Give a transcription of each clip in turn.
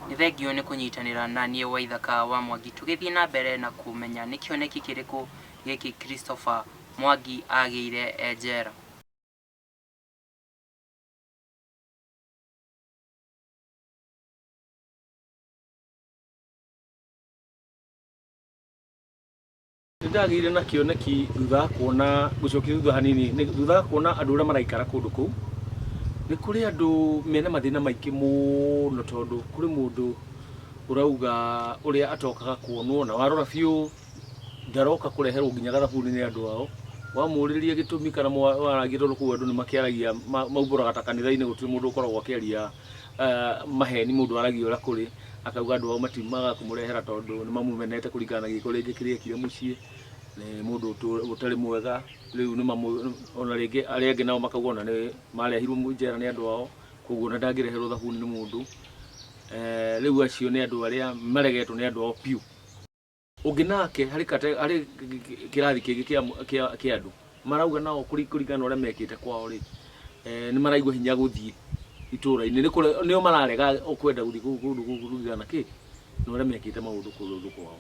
Nĩ thengio nĩ kũnyitanĩra na niĩ Waithaka wa Mwangi tũgĩthiĩ na mbere na kũmenya nĩ kĩoneki kĩrĩkũ gĩkĩ Christopher Mwangi agĩire njera. Ndagĩire na kĩoneki thutha kuona gucokia thutha hanini thutha kuona andũ arĩa maraikara kũndũ kũu nĩ kũrĩ andũ mena mathĩna maingĩ mũno tondũ kũrĩ mũndũ urauga ũrĩa atokaga kuonwo na warora biũ ndaroka kũreherwo nginya gathabuni nĩ andũ ao wamũrĩria gĩtũmi kana warangĩra tondũ kũu andũ nĩ makĩaragia maumbũraga ta kanitha-inĩ gũtirĩ mũndũ ũkoragwo akĩaria maheni mũndũ aragia ũrĩa kũrĩ akauga andũ ao matiumaga kũmũrehera tondũ nĩ mamũmenete kũringana na gĩko rĩngĩ kĩrekire mũciĩ nĩ mũndũ ũtarĩ mwega rĩu nĩ ona rĩngĩ arĩa angĩ nao makauga ona nĩ marehirwo njera nĩ andũ ao koguo na ndangĩreherwo thabuni nĩ mũndũ rĩu acio nĩ andũ arĩa maregetwo nĩ andũ ao piũ. Ũngĩ nake harĩ kĩrathi kĩngĩ kĩa andũ marauga nao kũringana ũrĩa mekĩte kwao rĩ nĩ maraigua hinya gũthiĩ itũũra-inĩ nĩo mararega kwenda gũthiĩ kũndũ kũringana kĩ na ũrĩa mekĩte maũndũ kũndũ kwao.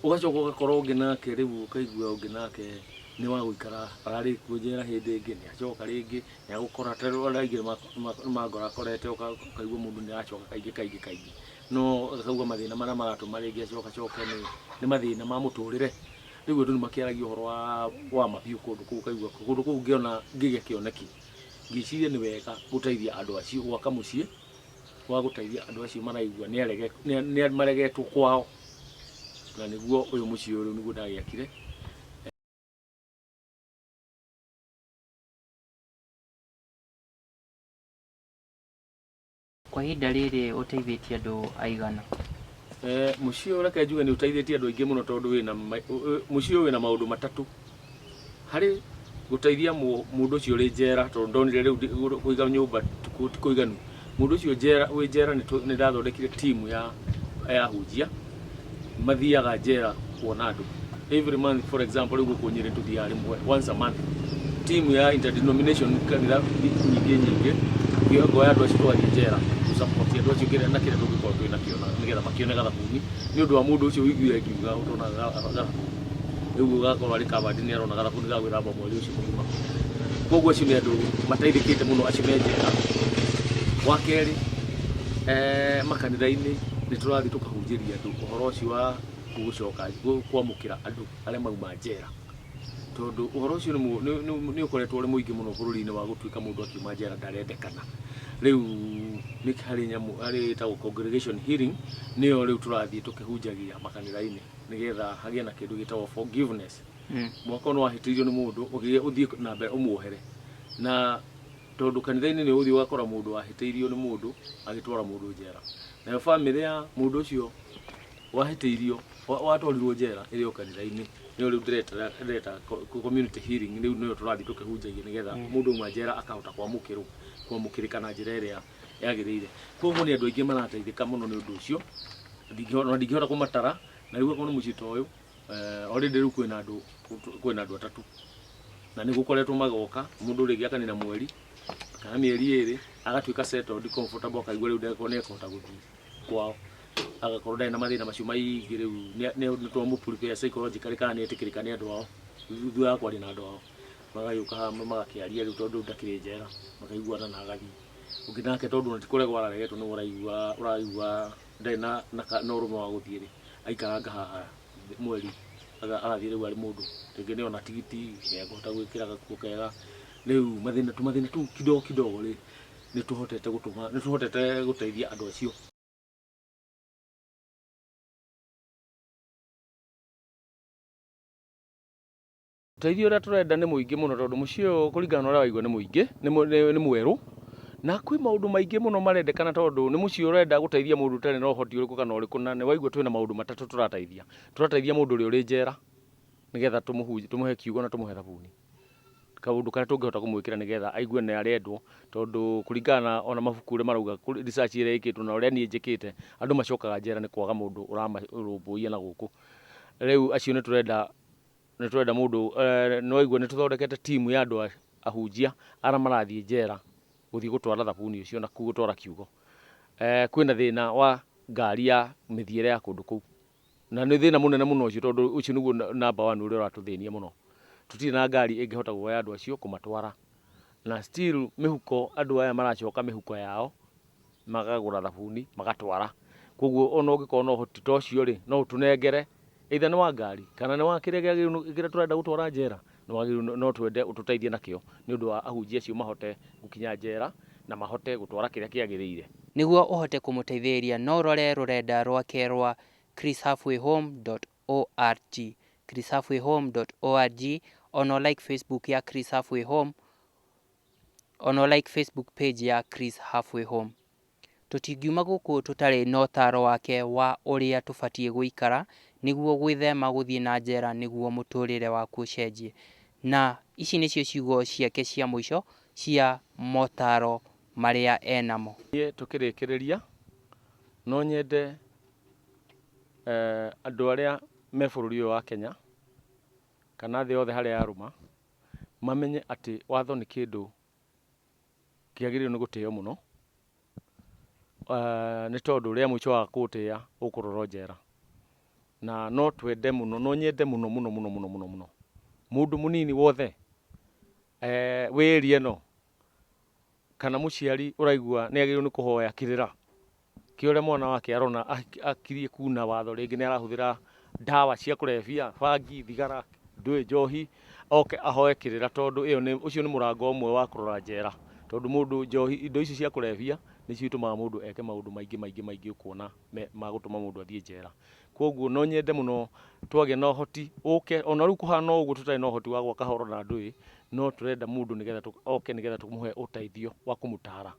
Ũgacoka ũgakora ũngĩ nake rĩu ũkaigua ũngĩ nake nĩ wa gũikara ararĩ kuo njera hĩndĩ ĩngĩ nĩ acoka rĩngĩ nĩ agũkora arĩa aingĩ mangora akorete ũkaigua mũndũ nĩ aracoka kaingĩ no akauga mathĩna marĩa maratũma rĩngĩ acoke nĩ mathĩna ma mũtũrĩre. Rĩu andũ nĩ makĩaragia ũhoro wa mabiũ kũndũ kũu ũkaigua kũndũ kũu ngĩona ngĩgĩa kĩoneki ngĩciria nĩ wega gũteithia andũ acio gwaka mũciĩ wa gũteithia andũ acio maraigua nĩ maregetwo kwao na nĩguo ũyũ mũciĩ ũyũ nĩguo ndagĩakire. Kwa ihinda rĩrĩ ũteithĩtie andũ aigana? Mũciĩ ũyũ reke njuge nĩ ũteithĩtie andũ aingĩ mũno tondũ mũciĩ ũyũ wĩna maũndũ matatũ. Harĩ gũteithia mũndũ ũcio ũrĩ njera tondũ ndonire rĩu kũiga nyũmba ti kũiganu. Mũndũ ũcio wĩ njera nĩ ndathondekire timu ya hunjia mathiaga njera kuona andũ every month. For example rĩu gũkũ Nyĩrĩ tũthiaga rĩmwe once a month timu ya interdenomination kanitha nyingĩ ngoya andũ acio tũgathiĩ njera gũsupport andũ acio na kĩrĩa tũngĩkorwo twĩ nakĩo nĩgetha makĩone gathabuni nĩ ũndũ wa mũndũ ũcio wĩiguire akiuga ũtona gathabuni rĩu ũgakorwo arĩ covered nĩ arona gathabuni ga gwĩthamba mweri ũcio mũgima. Koguo acio nĩ andũ mateithĩkĩte mũno acio me njera. Wa kerĩ makanitha-inĩ nĩ tũrathiĩ tũkahunjĩria andũ ũhoro ũcio wa gũcoka kwamũkĩra andũ arĩa mauma njera tondũ ũhoro ũcio nĩ ũkoretwo ũrĩ mũingĩ mũno bũrũri-inĩ wa gũtuĩka mũndũ akiuma njera ndarendekana. Rĩu nĩ harĩ nyamũ harĩ ĩtagwo congregation healing nĩyo rĩu tũrathiĩ tũkĩhunjagia makanitha-inĩ nĩgetha hagĩe na kĩndũ gĩtagwo forgiveness. Mwaka nĩ wahĩtĩirio nĩ mũndũ ũthiĩ na mbere ũmuohere na tondũ kanitha-inĩ nĩ ũthiĩ ũgakora mũndũ wahĩtĩirio nĩ mũndũ agĩtwara mũndũ njera nayo bamĩrĩ ya mũndũ ũcio wahĩtĩirio watwarirwo njera ĩrĩ o kanitha-inĩ nĩyo rĩu ndĩreta community healing rĩu nĩyo tũrathiĩ tũkĩhunjagia nĩgetha mũndũ uma njera akahota kwamũkĩrĩka na njĩra ĩrĩa yagĩrĩire. Koguo nĩ andũ aingĩ marateithĩka mũno nĩ ũndũ ũcio ndingĩhota kũmatara na rĩu akorwo nĩ mũciĩ ta ũyũ already rĩu kwĩna andũ atatũ na nĩ gũkoretwo magoka mũndũ rĩngĩ akanina mweri kana mĩeri ĩrĩ agatuĩka settled comfortable akaigua rĩu nĩ ekũhota gũthiĩ kwao agakorwo ndarĩ na mathĩna macio maingĩ. Rĩu nĩ twamũprepare psychologically kana nĩ etĩkĩrĩka nĩ andũ ao thutha wa kwaria na andũ ao magagĩũka hamwe magakĩaria rĩu tondũ ndakĩrĩ njera makaiguana na agathiĩ. Ũngĩ nake tondũ ti kũregwo araregetwo nĩ ũraigua ndarĩ na ũrũme wa gũthiĩ rĩ aikaranga haha mweri agathiĩ rĩu arĩ mũndũ rĩngĩ nĩ ona tigiti ekũhota gwĩkĩra gakuo kega. Rĩu mathĩna tu kidogo rĩ nĩ tũhotete gũteithia andũ acio. Ũteithio ũrĩa tũrenda nĩ mũingĩ mũno tondũ mũciĩ ũyũ kũringana na ũrĩa waigua nĩ mũingĩ nĩ mwerũ na kwĩ maũndũ maingĩ mũno marendekana tondũ nĩ mũciĩ ũrenda gũteithia mũndũ ũtarĩ na ũhoti ũrĩkũ kana ũrĩkũ na nĩ waigua twĩna maũndũ matatũ tũrateithia mũndũ ũrĩa ũrĩ njera nĩgetha tũmũhe kiugo na tũmũhe thabuni kaũndũ karĩa tũngĩhota kũmwĩkĩra nĩgetha aigue nĩ arendwo tondũ kũringana ona mabuku ũrĩa marauga research ĩrĩa ĩkĩtwo na ũrĩa niĩ njĩkĩte andũ macokaga njera nĩ kwaga mũndũ ũramarũmbũiya na gũkũ. Rĩu acio nĩ tũrenda mũndũ nĩ waigua nĩ tũthondekete timu ya andũ ahunjia arĩa marathiĩ njera gũthiĩ gũtwara thabuni ũcio na gũtwara kiugo. Kwĩna thĩna wa ngari ya mithiere ya kundu kuu na nĩ thĩna mũnene mũno ũcio tondũ ũcio nĩguo number 1 ũrĩa ũratũthĩnia mũno. Tũtirĩ na ngari ĩngĩhota kuoya andũ acio kũmatwara na still mĩhuko andũ aya maracoka mĩhuko yao magagũra thabuni magatwara. Koguo ona ũngĩkorwo na ũhoti ta ũcio rĩ no ũtũnengere either nĩ wa ngari kana nĩ wa kĩrĩa tũrenda gũtwara njera no twende ũtũteithie nakĩo nĩ ũndũ wa ahunjia acio mahote gũkinya njera na mahote gũtwara kĩrĩa kĩagĩrĩire. Nĩguo ũhote kũmũteithĩrĩria no ũrore rũrenda rwake rwa chrishalfwayhome.org chrishalfwayhome.org ona like Facebook ya Chris Halfway Home ona like Facebook page ya Chris Halfway Home. Tũtingiuma gũkũ tũtarĩ na ũtaaro wake wa ũrĩa tũbatiĩ gũikara nĩguo gwĩthema gũthiĩ na njera nĩguo mũtũrĩre waku ũcenjie. Na ici nĩcio ciugo ciake cia mũico cia motaro marĩa enamo. Tũkĩrĩkĩrĩria no nyende andũ arĩa me bũrũri ũyũ wa Kenya kana thĩ yothe harĩa yarũma mamenye atĩ watho nĩ kĩndũ kĩagĩrĩirwo nĩ gũtĩo mũno, nĩ tondũ rĩa mũico wa kũũtĩa ũkũrorwo njera. Na no twende mũno no nyende mũno mũno mũno mũno mũno mũno mũndũ mũnini wothe wĩrie no kana mũciari ũraigua nĩ agĩrĩirwo nĩ kũhoya kĩrĩra kĩa ũrĩa mwana wake arona akirie kuna watho, rĩngĩ nĩ arahũthĩra ndawa cia kũrebia, bangi, thigara, njohi, oke ahoe kĩrĩra tondũ ũcio nĩ mũrango ũmwe wa kũrora njera. Tondũ mũndũ njohi, indo ici cia kũrebia nĩcio itũmaga mũndũ eke maũndũ maingĩ ũkuona magũtũma mũndũ athiĩ njera. Koguo no nyende mũno twagĩa na ũhoti ũke ona rĩu kũhana ũguo tũtarĩ na ũhoti wa gwaka horo na ndũĩ no tũrenda mũndũ nĩgetha oke nĩgetha tũmũhe ũteithio wa kũmũtara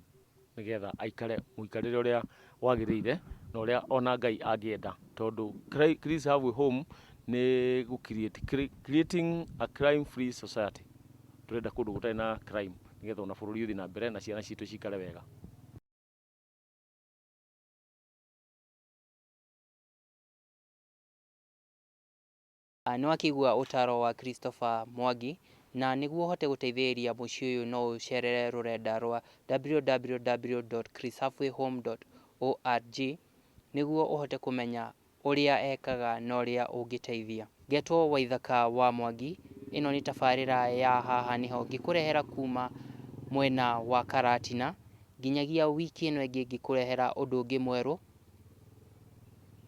nĩgetha aikare mũikarĩre ũrĩa wagĩrĩire na ũrĩa ona Ngai angĩenda. Tondũ Chris Halfway Home nĩ creating a crime free society. Tũrenda kũndũ gũtarĩ na crime nĩgetha ona bũrũri ũthiĩ na mbere na ciana citũ cikare wega. Nĩ wakĩigua ũtaaro wa Christopher Mwangi na nĩguo ũhote gũteithĩrĩria mũciĩ ũyũ no ũcerere rũrenda rwa www.chrishalfwayhome.org nĩguo ũhote kũmenya ũrĩa ekaga na ũrĩa ũngĩteithia. Ngetwo Waithaka wa Mwangi, ĩno nĩ tabarĩra ya haha nĩho ngĩkũrehera kuma mwena wa Karatina nginyagia wiki ĩno ĩngĩ ngĩkũrehera ũndũ ũngĩ mwerũ.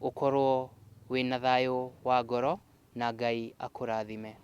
Ũkorwo wĩna thayũ wa ngoro na Ngai akũrathime.